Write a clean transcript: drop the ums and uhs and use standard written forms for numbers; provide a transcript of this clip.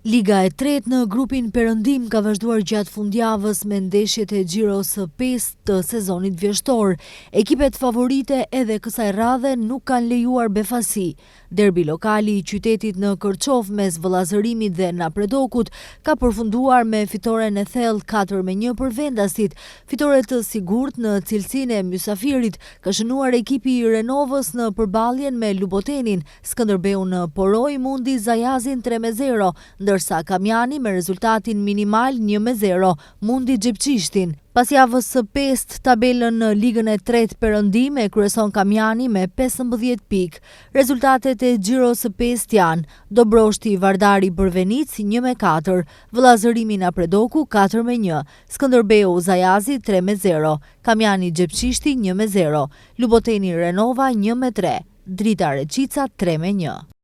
Liga e tretë në grupin Perëndim ka vazhduar gjatë fundjavës me ndeshjet e Xhiros së 5 të sezonit vjeshtor. Ekipet favorite edhe kësaj radhe nuk kanë lejuar befasi. Derbi lokali i qytetit në Kërçov mes Vëllazërimit dhe Napredokut ka përfunduar me fitoren e thellë 4-1 për vendasit. Fitore të sigurt në cilësinë e mysafirit ka shënuar ekipi i Renovës në përballjen me Lubotenin. Skënderbeu në Poroj mundi Zajazin 3-0, ndërsa Kamjani me rezultatin minimal 1-0 mundi Xhepçishtin. Pas javës së 5 tabelën në Ligën e tretë Perëndim e kryeson Kamjani me 15 pikë. Rezultatet e Xhiros së 5 janë: Dobroshti Vardari Bërvenic 1-4, Vëllazërimi Napredoku 4-1, Skënderbeu Zajazi 3-0, Kamjani Xhepçishti 1-0, Luboteni Renova 1-3, Drita Reqica 3-1.